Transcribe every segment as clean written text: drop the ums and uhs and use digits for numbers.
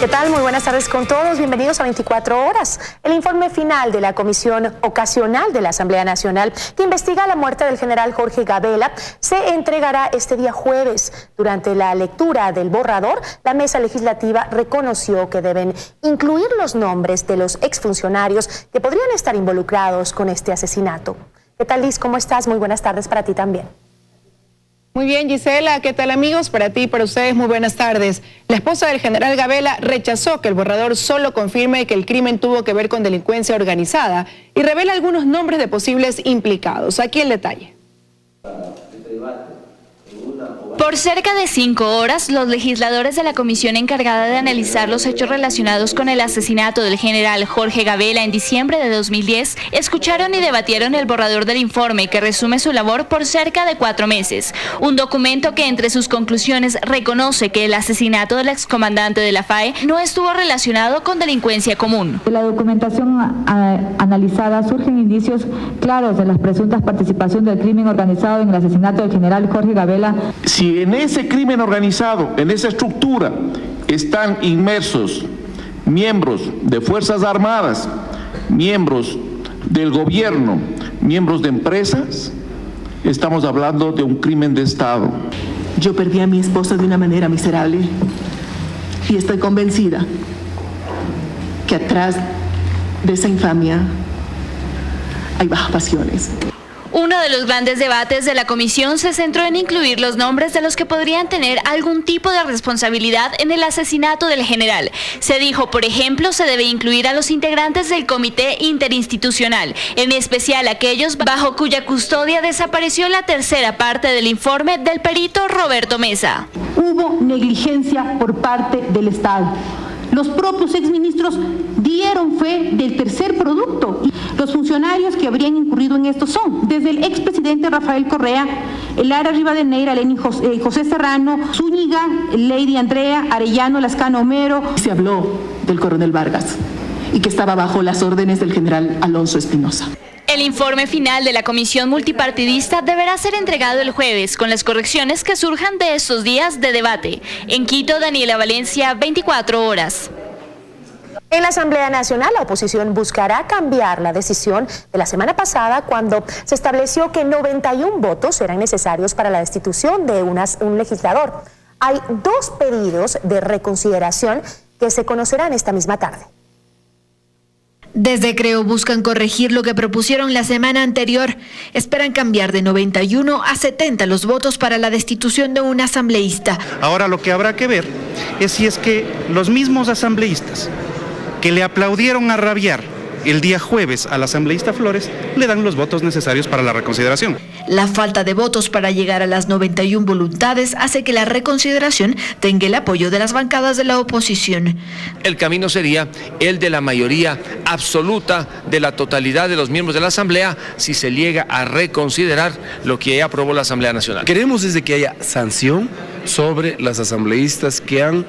¿Qué tal? Muy buenas tardes con todos. Bienvenidos a 24 horas. El informe final de la Comisión Ocasional de la Asamblea Nacional que investiga la muerte del general Jorge Gabela se entregará este día jueves. Durante la lectura del borrador, la mesa legislativa reconoció que deben incluir los nombres de los exfuncionarios que podrían estar involucrados con este asesinato. ¿Qué tal, Liz? ¿Cómo estás? Muy buenas tardes para ti también. Muy bien, Gisela, ¿qué tal, amigos? Para ti y para ustedes, muy buenas tardes. La esposa del general Gabela rechazó que el borrador solo confirme que el crimen tuvo que ver con delincuencia organizada y revela algunos nombres de posibles implicados. Aquí el detalle. Por cerca de 5 horas, los legisladores de la comisión encargada de analizar los hechos relacionados con el asesinato del general Jorge Gabela en diciembre de 2010 escucharon y debatieron el borrador del informe que resume su labor por cerca de 4 meses. Un documento que entre sus conclusiones reconoce que el asesinato del excomandante de la FAE no estuvo relacionado con delincuencia común. De la documentación analizada surgen indicios claros de la presunta participación del crimen organizado en el asesinato del general Jorge Gabela. Si en ese crimen organizado, en esa estructura, están inmersos miembros de Fuerzas Armadas, miembros del gobierno, miembros de empresas, estamos hablando de un crimen de Estado. Yo perdí a mi esposa de una manera miserable y estoy convencida que atrás de esa infamia hay bajas pasiones. Uno de los grandes debates de la comisión se centró en incluir los nombres de los que podrían tener algún tipo de responsabilidad en el asesinato del general. Se dijo, por ejemplo, se debe incluir a los integrantes del comité interinstitucional, en especial aquellos bajo cuya custodia desapareció la tercera parte del informe del perito Roberto Mesa. Hubo negligencia por parte del Estado. Los propios exministros dieron fe del tercer producto. Los funcionarios que habrían incurrido en esto son desde el expresidente Rafael Correa, Lara Rivadeneira, José Serrano, Zúñiga, Lady Andrea, Arellano, Lascano Homero. Se habló del coronel Vargas y que estaba bajo las órdenes del general Alonso Espinosa. El informe final de la comisión multipartidista deberá ser entregado el jueves con las correcciones que surjan de estos días de debate. En Quito, Daniela Valencia, 24 horas. En la Asamblea Nacional, la oposición buscará cambiar la decisión de la semana pasada cuando se estableció que 91 votos eran necesarios para la destitución de un legislador. Hay 2 pedidos de reconsideración que se conocerán esta misma tarde. Desde Creo buscan corregir lo que propusieron la semana anterior. Esperan cambiar de 91 a 70 los votos para la destitución de un asambleísta. Ahora lo que habrá que ver es si es que los mismos asambleístas que le aplaudieron a rabiar el día jueves al asambleísta Flores le dan los votos necesarios para la reconsideración. La falta de votos para llegar a las 91 voluntades hace que la reconsideración tenga el apoyo de las bancadas de la oposición. El camino sería el de la mayoría absoluta de la totalidad de los miembros de la Asamblea si se llega a reconsiderar lo que aprobó la Asamblea Nacional. Queremos desde que haya sanción sobre las asambleístas que han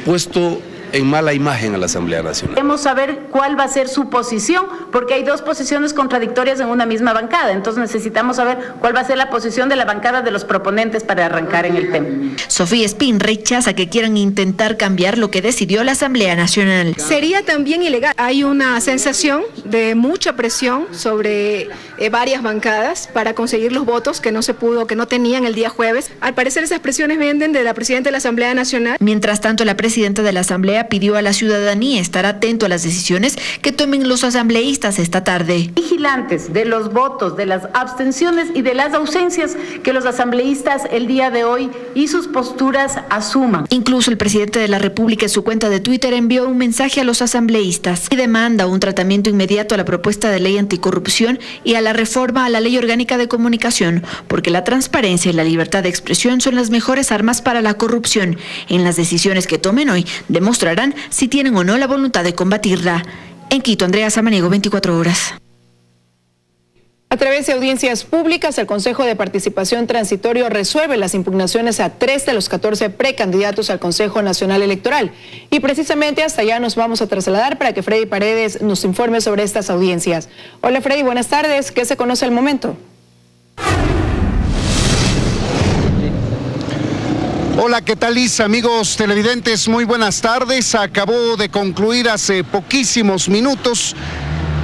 puesto en mala imagen a la Asamblea Nacional. Queremos saber cuál va a ser su posición, porque hay 2 posiciones contradictorias en una misma bancada. Entonces necesitamos saber cuál va a ser la posición de la bancada de los proponentes para arrancar en el tema. Sofía Espín rechaza que quieran intentar cambiar lo que decidió la Asamblea Nacional. Sería también ilegal. Hay una sensación de mucha presión sobre varias bancadas para conseguir los votos que no se pudo, que no tenían el día jueves. Al parecer esas presiones vienen de la presidenta de la Asamblea Nacional. Mientras tanto, la presidenta de la Asamblea pidió a la ciudadanía estar atento a las decisiones que tomen los asambleístas esta tarde. Vigilantes de los votos, de las abstenciones y de las ausencias que los asambleístas el día de hoy y sus posturas asuman. Incluso el presidente de la República en su cuenta de Twitter envió un mensaje a los asambleístas y demanda un tratamiento inmediato a la propuesta de ley anticorrupción y a la reforma a la Ley Orgánica de Comunicación, porque la transparencia y la libertad de expresión son las mejores armas para la corrupción. En las decisiones que tomen hoy demostrarán si tienen o no la voluntad de combatirla. En Quito, Andrea Samaniego, 24 horas. A través de audiencias públicas, el Consejo de Participación Transitorio resuelve las impugnaciones a 3 de los 14 precandidatos al Consejo Nacional Electoral. Y precisamente hasta allá nos vamos a trasladar para que Freddy Paredes nos informe sobre estas audiencias. Hola Freddy, buenas tardes. ¿Qué se conoce al momento? Hola, ¿qué tal, Liz? Amigos televidentes, muy buenas tardes. Acabó de concluir hace poquísimos minutos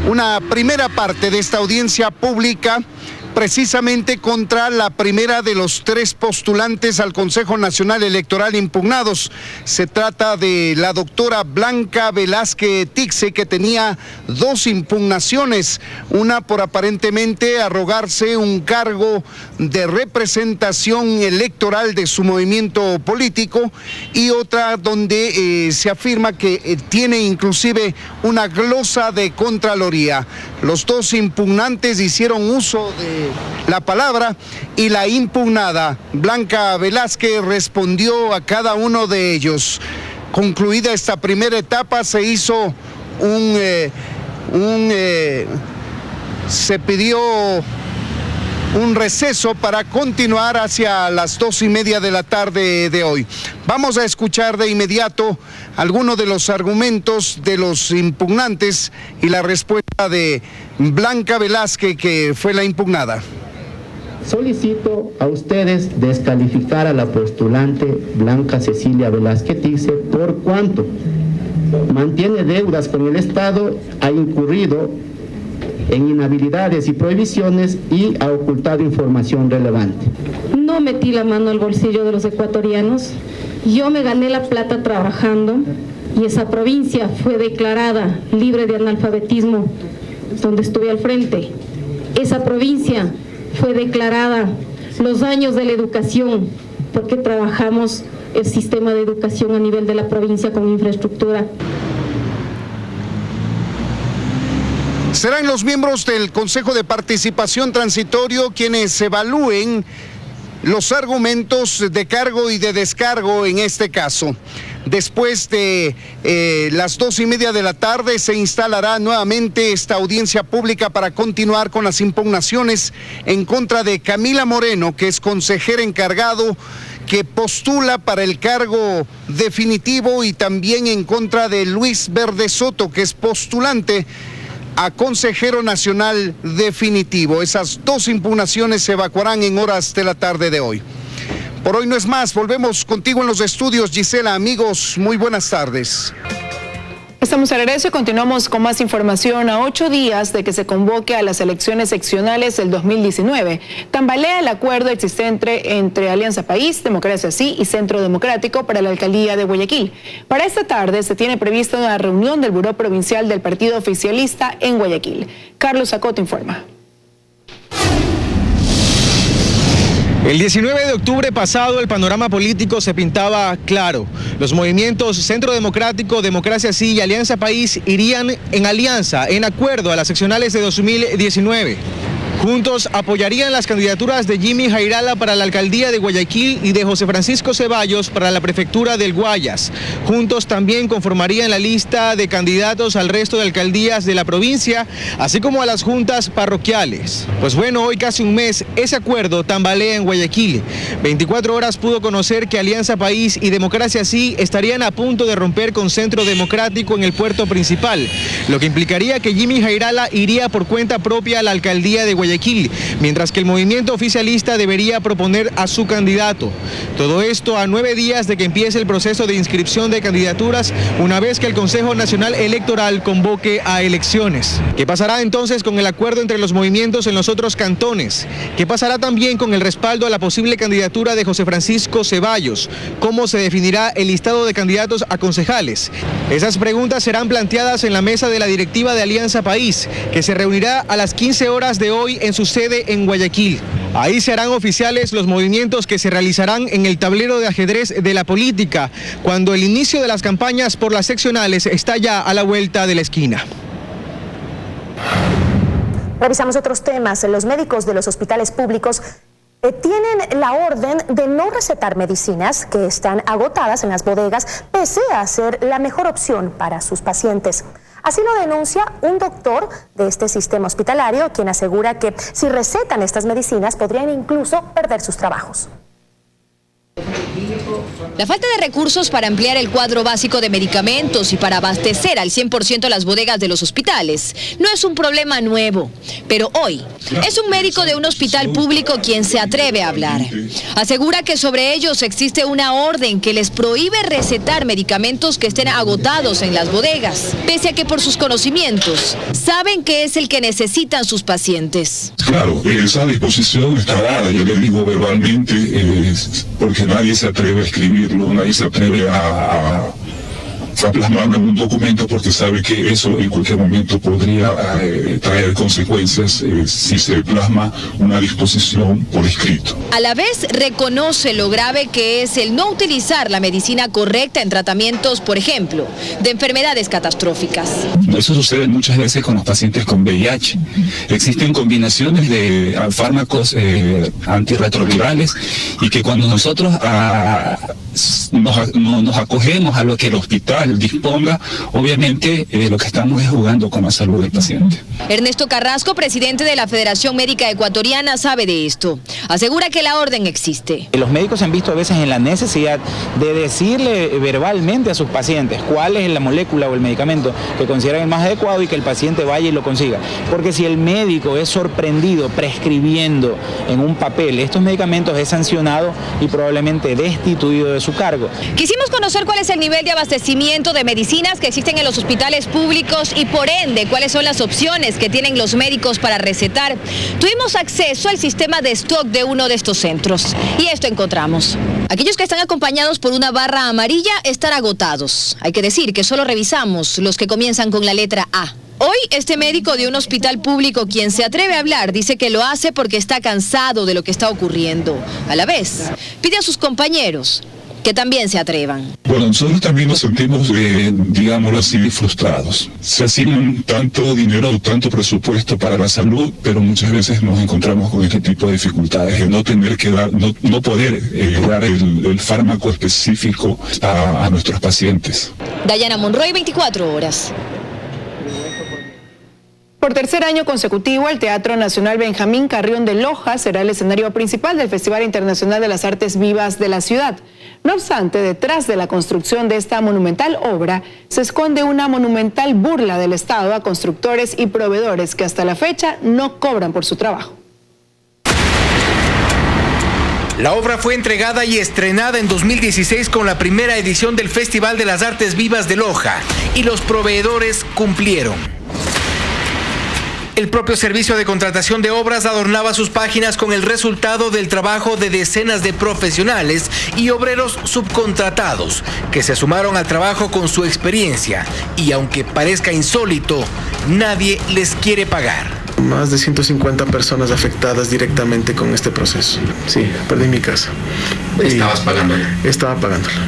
una primera parte de esta audiencia pública, precisamente contra la primera de los 3 postulantes al Consejo Nacional Electoral impugnados. Se trata de la doctora Blanca Velázquez Tixe, que tenía 2 impugnaciones, una por aparentemente arrogarse un cargo de representación electoral de su movimiento político, y otra donde se afirma que tiene inclusive una glosa de Contraloría. Los 2 impugnantes hicieron uso de la palabra, y la impugnada Blanca Velázquez respondió a cada uno de ellos. Concluida esta primera etapa, se hizo se pidió un receso para continuar hacia las 2:30 de la tarde de hoy. Vamos a escuchar de inmediato algunos de los argumentos de los impugnantes y la respuesta de Blanca Velázquez, que fue la impugnada. Solicito a ustedes descalificar a la postulante Blanca Cecilia Velázquez Tixe por cuanto mantiene deudas con el Estado, ha incurrido en inhabilidades y prohibiciones y ha ocultado información relevante. No metí la mano al bolsillo de los ecuatorianos, yo me gané la plata trabajando, y esa provincia fue declarada libre de analfabetismo donde estuve al frente. Esa provincia fue declarada los años de la educación, porque trabajamos el sistema de educación a nivel de la provincia con infraestructura. Serán los miembros del Consejo de Participación Transitorio quienes evalúen los argumentos de cargo y de descargo en este caso. Después de las 2:30 de la tarde se instalará nuevamente esta audiencia pública para continuar con las impugnaciones en contra de Camila Moreno, que es consejera encargado que postula para el cargo definitivo, y también en contra de Luis Verde Soto, que es postulante a consejero nacional definitivo. Esas 2 impugnaciones se evacuarán en horas de la tarde de hoy. Por hoy no es más, volvemos contigo en los estudios, Gisela. Amigos, muy buenas tardes. Estamos de regreso y continuamos con más información. A 8 días de que se convoque a las elecciones seccionales del 2019, tambalea el acuerdo existente entre Alianza País, Democracia Sí y Centro Democrático para la alcaldía de Guayaquil. Para esta tarde se tiene prevista una reunión del Buró Provincial del Partido Oficialista en Guayaquil. Carlos Acoto informa. El 19 de octubre pasado el panorama político se pintaba claro. Los movimientos Centro Democrático, Democracia Sí y Alianza País irían en alianza, en acuerdo a las seccionales de 2019. Juntos apoyarían las candidaturas de Jimmy Jairala para la alcaldía de Guayaquil y de José Francisco Ceballos para la prefectura del Guayas. Juntos también conformarían la lista de candidatos al resto de alcaldías de la provincia, así como a las juntas parroquiales. Pues bueno, hoy casi un mes, ese acuerdo tambalea en Guayaquil. 24 horas pudo conocer que Alianza País y Democracia Sí estarían a punto de romper con Centro Democrático en el puerto principal, lo que implicaría que Jimmy Jairala iría por cuenta propia a la alcaldía de Guayaquil, mientras que el movimiento oficialista debería proponer a su candidato. Todo esto a 9 días de que empiece el proceso de inscripción de candidaturas, una vez que el Consejo Nacional Electoral convoque a elecciones. ¿Qué pasará entonces con el acuerdo entre los movimientos en los otros cantones? ¿Qué pasará también con el respaldo a la posible candidatura de José Francisco Ceballos? ¿Cómo se definirá el listado de candidatos a concejales? Esas preguntas serán planteadas en la mesa de la directiva de Alianza País, que se reunirá a las 15 horas de hoy en su sede en Guayaquil. Ahí se harán oficiales los movimientos que se realizarán en el tablero de ajedrez de la política, cuando el inicio de las campañas por las seccionales está ya a la vuelta de la esquina. Revisamos otros temas. Los médicos de los hospitales públicos tienen la orden de no recetar medicinas que están agotadas en las bodegas, pese a ser la mejor opción para sus pacientes. Así lo denuncia un doctor de este sistema hospitalario, quien asegura que si recetan estas medicinas podrían incluso perder sus trabajos. La falta de recursos para ampliar el cuadro básico de medicamentos y para abastecer al 100% las bodegas de los hospitales no es un problema nuevo, pero hoy es un médico de un hospital público quien se atreve a hablar. Asegura que sobre ellos existe una orden que les prohíbe recetar medicamentos que estén agotados en las bodegas, pese a que por sus conocimientos saben que es el que necesitan sus pacientes. Claro, esa disposición está dada, yo le digo verbalmente, porque nadie se atreve a escribirlo, nadie se atreve a plasmarlo en un documento porque sabe que eso en cualquier momento podría traer consecuencias si se plasma una disposición por escrito. A la vez reconoce lo grave que es el no utilizar la medicina correcta en tratamientos, por ejemplo, de enfermedades catastróficas. Eso sucede muchas veces con los pacientes con VIH. Existen combinaciones de fármacos antirretrovirales y que cuando nosotros nos acogemos a lo que el hospital disponga, obviamente lo que estamos es jugando con la salud del paciente. Ernesto Carrasco, presidente de la Federación Médica Ecuatoriana, sabe de esto. Asegura que la orden existe. Los médicos se han visto a veces en la necesidad de decirle verbalmente a sus pacientes cuál es la molécula o el medicamento que consideran el más adecuado y que el paciente vaya y lo consiga. Porque si el médico es sorprendido prescribiendo en un papel estos medicamentos, es sancionado y probablemente destituido de su cargo. Quisimos conocer cuál es el nivel de abastecimiento de medicinas que existen en los hospitales públicos y por ende cuáles son las opciones que tienen los médicos para recetar. Tuvimos acceso al sistema de stock de uno de estos centros y esto encontramos. Aquellos que están acompañados por una barra amarilla están agotados. Hay que decir que solo revisamos los que comienzan con la letra A. Hoy, este médico de un hospital público, quien se atreve a hablar, dice que lo hace porque está cansado de lo que está ocurriendo. A la vez, pide a sus compañeros que también se atrevan. Bueno, nosotros también nos sentimos, digámoslo así, frustrados. Se asignan tanto dinero, tanto presupuesto para la salud, pero muchas veces nos encontramos con este tipo de dificultades, de no tener que dar, no poder dar el fármaco específico a nuestros pacientes. Dayana Monroy, 24 horas. Por tercer año consecutivo, el Teatro Nacional Benjamín Carrión de Loja será el escenario principal del Festival Internacional de las Artes Vivas de la ciudad. No obstante, detrás de la construcción de esta monumental obra se esconde una monumental burla del Estado a constructores y proveedores que hasta la fecha no cobran por su trabajo. La obra fue entregada y estrenada en 2016 con la primera edición del Festival de las Artes Vivas de Loja y los proveedores cumplieron. El propio servicio de contratación de obras adornaba sus páginas con el resultado del trabajo de decenas de profesionales y obreros subcontratados que se sumaron al trabajo con su experiencia y aunque parezca insólito, nadie les quiere pagar. Más de 150 personas afectadas directamente con este proceso. Sí, perdí mi casa. ¿Estabas pagándola? Estaba pagándola.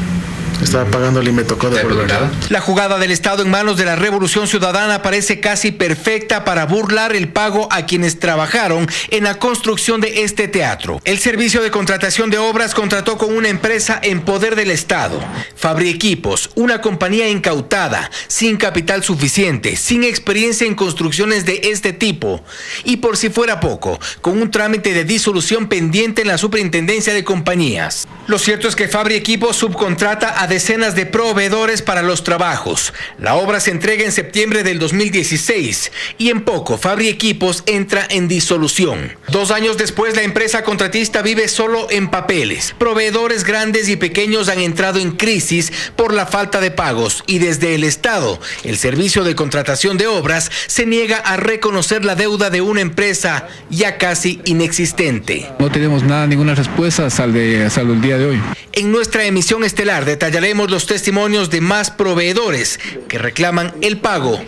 Estaba pagándole y me tocó devolverla. La jugada del Estado en manos de la Revolución Ciudadana parece casi perfecta para burlar el pago a quienes trabajaron en la construcción de este teatro. El servicio de contratación de obras contrató con una empresa en poder del Estado, Fabriequipos, una compañía incautada, sin capital suficiente, sin experiencia en construcciones de este tipo y por si fuera poco, con un trámite de disolución pendiente en la Superintendencia de Compañías. Lo cierto es que Fabriequipos subcontrata a decenas de proveedores para los trabajos. La obra se entrega en septiembre del 2016 y en poco Fabriequipos entra en disolución. 2 años después, la empresa contratista vive solo en papeles. Proveedores grandes y pequeños han entrado en crisis por la falta de pagos y desde el Estado, el servicio de contratación de obras se niega a reconocer la deuda de una empresa ya casi inexistente. No tenemos ninguna respuesta hasta el día de hoy. En nuestra emisión estelar detallaremos los testimonios de más proveedores que reclaman el pago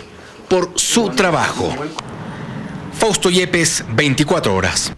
por su trabajo. Fausto Yepes, 24 horas.